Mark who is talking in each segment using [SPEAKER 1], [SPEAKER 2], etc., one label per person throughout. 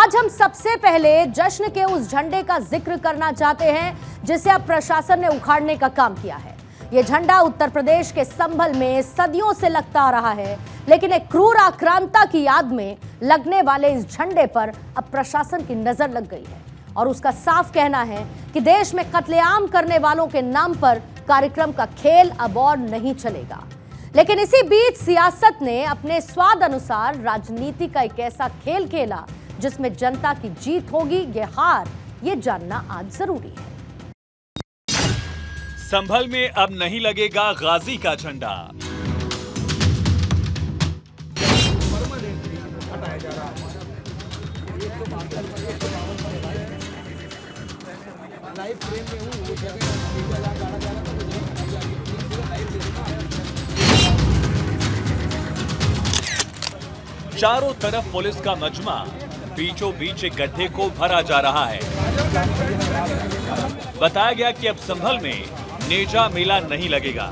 [SPEAKER 1] आज हम सबसे पहले जश्न के उस झंडे का जिक्र करना चाहते हैं जिसे अब प्रशासन ने उखाड़ने का काम किया है। यह झंडा उत्तर प्रदेश के संभल में सदियों से लगता आ रहा है, लेकिन एक क्रूर आक्रांता की याद में लगने वाले इस झंडे पर अब प्रशासन की नजर लग गई है और उसका साफ कहना है कि देश में कत्लेआम करने वालों के नाम पर कार्यक्रम का खेल अब और नहीं चलेगा। लेकिन इसी बीच सियासत ने अपने स्वाद अनुसार राजनीति का एक ऐसा खेल खेला जिसमें जनता की जीत होगी या हार, ये जानना आज जरूरी है।
[SPEAKER 2] संभल में अब नहीं लगेगा गाजी का झंडा। चारों तरफ पुलिस का मजमा, बीचों बीच एक गड्ढे को भरा जा रहा है। बताया गया कि अब संभल में नेजा मेला नहीं लगेगा।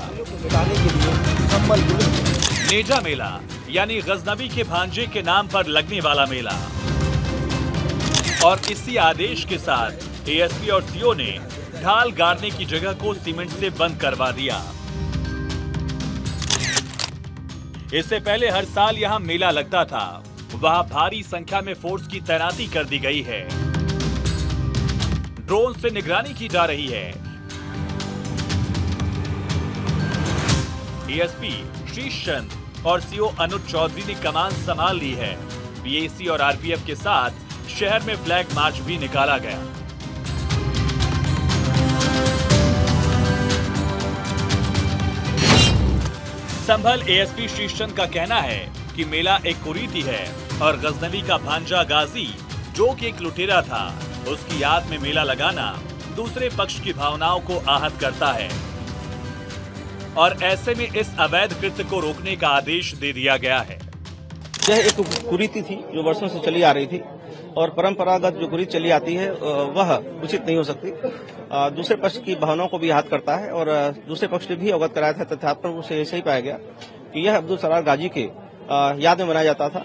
[SPEAKER 2] नेजा मेला यानी गजनबी के भांजे के नाम पर लगने वाला मेला। और इसी आदेश के साथ एएसपी और सीओ ने ढाल गाड़ने की जगह को सीमेंट से बंद करवा दिया। इससे पहले हर साल यहां मेला लगता था, वहां भारी संख्या में फोर्स की तैनाती कर दी गई है। ड्रोन से निगरानी की जा रही है। एएसपी शीश चंद और सीओ अनुज चौधरी ने कमान संभाल ली है। बीएसी और आरपीएफ के साथ शहर में फ्लैग मार्च भी निकाला गया। संभल एएसपी शीश चंद का कहना है कि मेला एक कुरीति है और गजनबी का भांजा गाजी, जो कि एक लुटेरा था, उसकी याद में मेला लगाना दूसरे पक्ष की भावनाओं को आहत करता है और ऐसे में इस अवैध कृत्य को रोकने का आदेश दे दिया गया है।
[SPEAKER 3] यह एक कुरीति थी जो वर्षों से चली आ रही थी और परंपरागत जो कुरीति चली आती है वह उचित नहीं हो सकती। दूसरे पक्ष की भावनाओं को भी आहत करता है और दूसरे पक्ष ने भी अवगत कराया था। तथ्यात्मक रूप से ऐसे ही पाया गया कि यह अब्दुल सलार गाजी के याद में मनाया जाता था,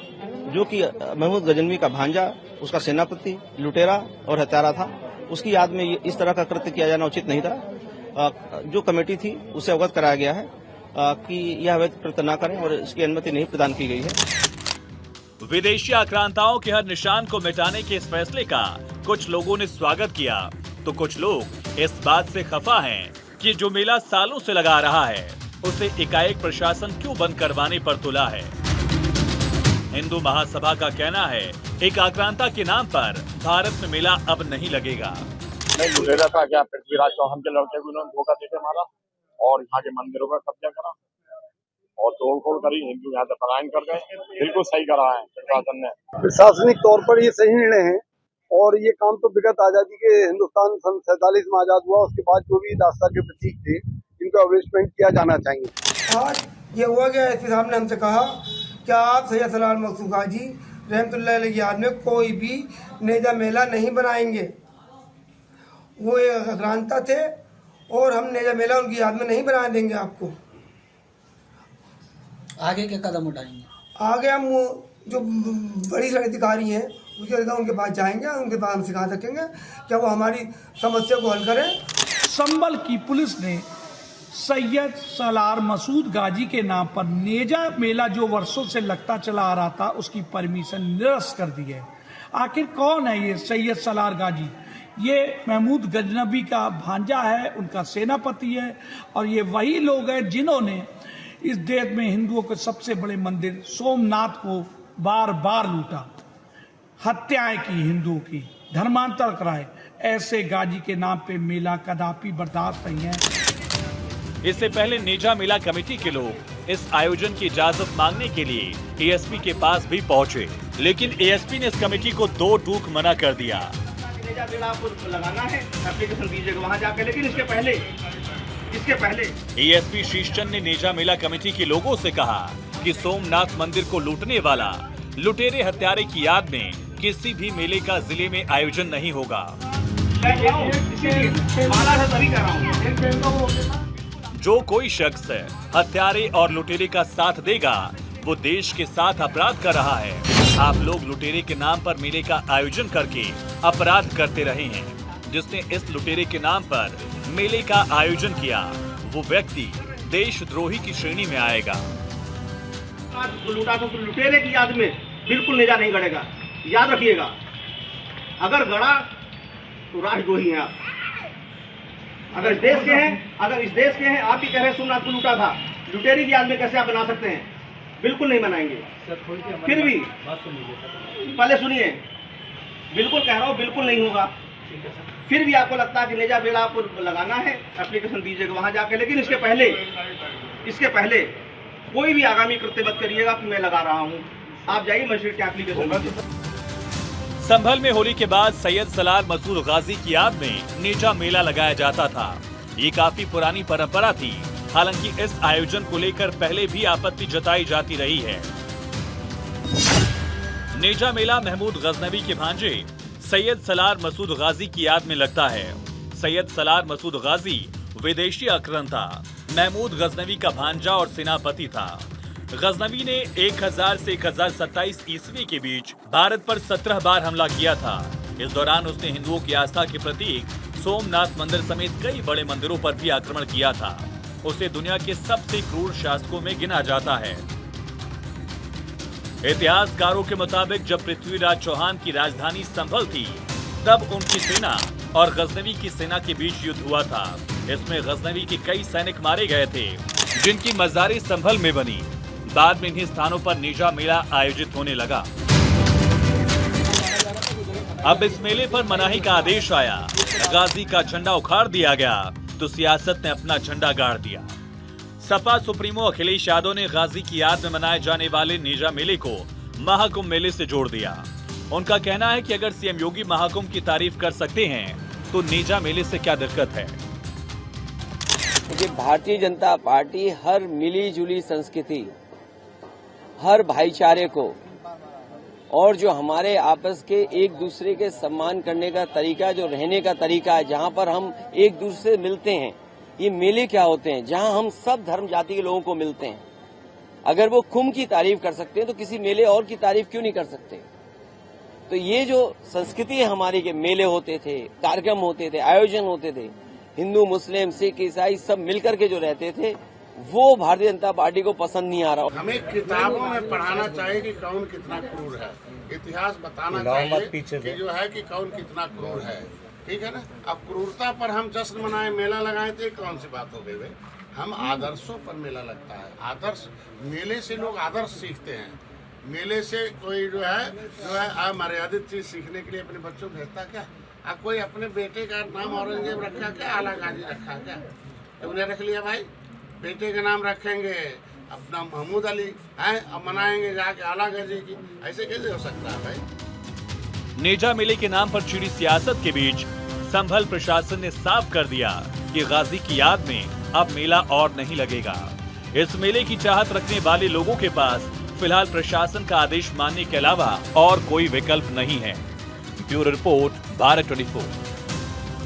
[SPEAKER 3] जो कि महमूद गजनवी का भांजा, उसका सेनापति, लुटेरा और हत्यारा था। उसकी याद में इस तरह का कृत्य किया जाना उचित नहीं था। जो कमेटी थी उसे अवगत कराया गया है कि यह अवैध कृत्य न करें और इसकी अनुमति नहीं प्रदान की गई है।
[SPEAKER 2] विदेशी आक्रांताओं के हर निशान को मिटाने के इस फैसले का कुछ लोगों ने स्वागत किया, तो कुछ लोग इस बात से खफा हैं कि जो मेला सालों से लगा रहा है उसे एकाएक प्रशासन क्यों बंद करवाने पर तुला है। हिंदू महासभा का कहना है एक आक्रांता के नाम पर भारत में मेला अब नहीं लगेगा।
[SPEAKER 4] नहीं, लुटेरा था क्या? पृथ्वीराज चौहान के लड़के को उन्होंने धोखा देके मारा और यहाँ के मंदिरों का कब्जा करा और तोड़फोड़ करी। हिंदू यहाँ से पलायन कर गए। बिल्कुल सही करा है प्रशासन ने।
[SPEAKER 5] प्रशासनिक तौर पर ये सही निर्णय है और ये काम तो विगत आजादी के हिंदुस्तान सन 47 में आजाद हुआ, उसके बाद जो भी दास्ता के प्रतीक थे इनका अवेस्टमेंट किया जाना चाहिए।
[SPEAKER 6] आज ये हुआ गया, एसपी साहब ने हमसे कहा कि आप सैयद सलार मकसूद गाजी रहमतुल्लाह अलैह की याद में कोई भी नेजा मेला नहीं बनाएंगे। वो एक आक्रांता थे और हम नेजा मेला उनकी याद में नहीं बना देंगे। आपको
[SPEAKER 7] आगे के कदम उठाएंगे।
[SPEAKER 6] आगे हम जो बड़ी अधिकारी हैं उनके पास जाएंगे, उनके पास हम सिखा सकेंगे क्या वो हमारी समस्या को हल करें।
[SPEAKER 8] संभल की पुलिस ने सैयद सलार मसूद गाजी के नाम पर नेजा मेला जो वर्षों से लगता चला आ रहा था उसकी परमिशन निरस्त कर दी है। आखिर कौन है ये सैयद सलार गाजी? ये महमूद गजनबी का भांजा है, उनका सेनापति है और ये वही लोग हैं जिन्होंने इस देश में हिंदुओं के सबसे बड़े मंदिर सोमनाथ को बार बार लूटा, हत्याएं की, हिंदुओं की धर्मांतर कराए। ऐसे गाजी के नाम पे मेला कदापि बर्दाश्त नहीं है।
[SPEAKER 2] इससे पहले नेजा मेला कमेटी के लोग इस आयोजन की इजाजत मांगने के लिए एएसपी के पास भी पहुंचे, लेकिन एएसपी ने इस कमेटी को दो टूक मना कर दिया।
[SPEAKER 9] नेजा मेला आपको लगाना है, एप्लीकेशन दीजिएगा वहां जाकर, लेकिन इसके पहले
[SPEAKER 2] एएसपी शीश चंद ने नेजा मेला कमेटी के लोगों से कहा कि सोमनाथ मंदिर को लूटने वाला लुटेरे हत्यारे की याद में किसी भी मेले का जिले में आयोजन नहीं होगा। जो कोई शख्स हत्यारे और लुटेरे का साथ देगा वो देश के साथ अपराध कर रहा है। आप लोग लुटेरे के नाम पर मेले का आयोजन करके अपराध करते रहे हैं। जिसने इस लुटेरे के नाम पर मेले का आयोजन किया वो व्यक्ति देशद्रोही की श्रेणी में आएगा।
[SPEAKER 9] लूटा तो लुटेरे की याद में बिल्कुल नेजा नहीं गड़ेगा, याद रखिएगा। अगर गड़ा तो राजद्रोही हैं आप। अगर इस देश के हैं, आप भी कह रहे हैं सोमनाथ को लूटा था, लुटेरी की याद में कैसे आप बना सकते हैं? बिल्कुल नहीं बनाएंगे। फिर भी पहले सुनिए, बिल्कुल कह रहा हूँ, बिल्कुल नहीं होगा। फिर भी आपको लगता है कि नेजा मेला आपको लगाना है, एप्लीकेशन दीजिएगा वहां जाके। लेकिन इसके पहले कोई भी आगामी कृत्य मत करिएगा कि मैं लगा रहा हूँ। आप जाइए मजिस्ट्रेट के एप्लीकेशन।
[SPEAKER 2] संभल में होली के बाद सैयद सलार मसूद गाजी की याद में नेजा मेला लगाया जाता था। ये काफी पुरानी परंपरा थी। हालांकि इस आयोजन को लेकर पहले भी आपत्ति जताई जाती रही है। नेजा मेला महमूद गजनवी के भांजे सैयद सलार मसूद गाजी की याद में लगता है। सैयद सलार मसूद गाजी विदेशी अक्रण था। महमूद गजनवी का भांजा और सेनापति था। गजनवी ने 1000 से 1027 ईस्वी के बीच भारत पर 17 बार हमला किया था। इस दौरान उसने हिंदुओं की आस्था के प्रतीक सोमनाथ मंदिर समेत कई बड़े मंदिरों पर भी आक्रमण किया था। उसे दुनिया के सबसे क्रूर शासकों में गिना जाता है। इतिहासकारों के मुताबिक जब पृथ्वीराज चौहान की राजधानी संभल थी, तब उनकी सेना और गजनवी की सेना के बीच युद्ध हुआ था। इसमें गजनवी के कई सैनिक मारे गए थे, जिनकी मज़ारें संभल में बनी। बाद में इन्हीं स्थानों पर नेजा मेला आयोजित होने लगा। अब इस मेले पर मनाही का आदेश आया। गाजी का झंडा उखाड़ दिया गया तो सियासत ने अपना झंडा गाड़ दिया। सपा सुप्रीमो अखिलेश यादव ने गाजी की याद में मनाए जाने वाले नेजा मेले को महाकुंभ मेले से जोड़ दिया। उनका कहना है कि अगर सीएम योगी महाकुंभ की तारीफ कर सकते हैं तो नेजा मेले से क्या दिक्कत है।
[SPEAKER 7] भारतीय जनता पार्टी हर मिली जुली संस्कृति, हर भाईचारे को और जो हमारे आपस के एक दूसरे के सम्मान करने का तरीका, जो रहने का तरीका है, जहां पर हम एक दूसरे से मिलते हैं, ये मेले क्या होते हैं जहां हम सब धर्म जाति के लोगों को मिलते हैं। अगर वो कुंभ की तारीफ कर सकते हैं तो किसी मेले और की तारीफ क्यों नहीं कर सकते? तो ये जो संस्कृति है हमारी के मेले होते थे, कार्यक्रम होते थे, आयोजन होते थे, हिंदू मुस्लिम सिख ईसाई सब मिलकर के जो रहते थे, वो भारतीय जनता पार्टी को पसंद नहीं आ रहा।
[SPEAKER 10] हमें किताबों में पढ़ाना चाहिए कि कौन कितना क्रूर है, इतिहास बताना चाहिए कि जो है कि कौन कितना क्रूर है। ठीक है ना? अब क्रूरता पर हम जश्न मनाए, मेला लगाए थे, कौन सी बात हो गई भाई? हम आदर्शों पर मेला लगता है। आदर्श मेले से लोग आदर्श सीखते हैं। मेले से कोई जो है अमर्यादित चीज सीखने के लिए अपने बच्चों को भेजता क्या? कोई अपने बेटे का नाम औरंगजेब रखा क्या, आला गाजी रखा क्या? उन्हें रख लिया भाई, बेटे का नाम रखेंगे अपना महमूद अली है, अब मनाएंगे जाके आला गाजी की। ऐसे कैसे हो सकता है भाई?
[SPEAKER 2] नेजा मेले के नाम पर छिड़ी सियासत के बीच संभल प्रशासन ने साफ कर दिया कि गाजी की याद में अब मेला और नहीं लगेगा। इस मेले की चाहत रखने वाले लोगों के पास फिलहाल प्रशासन का आदेश मानने के अलावा और कोई विकल्प नहीं है। Bureau report, Bharat 24।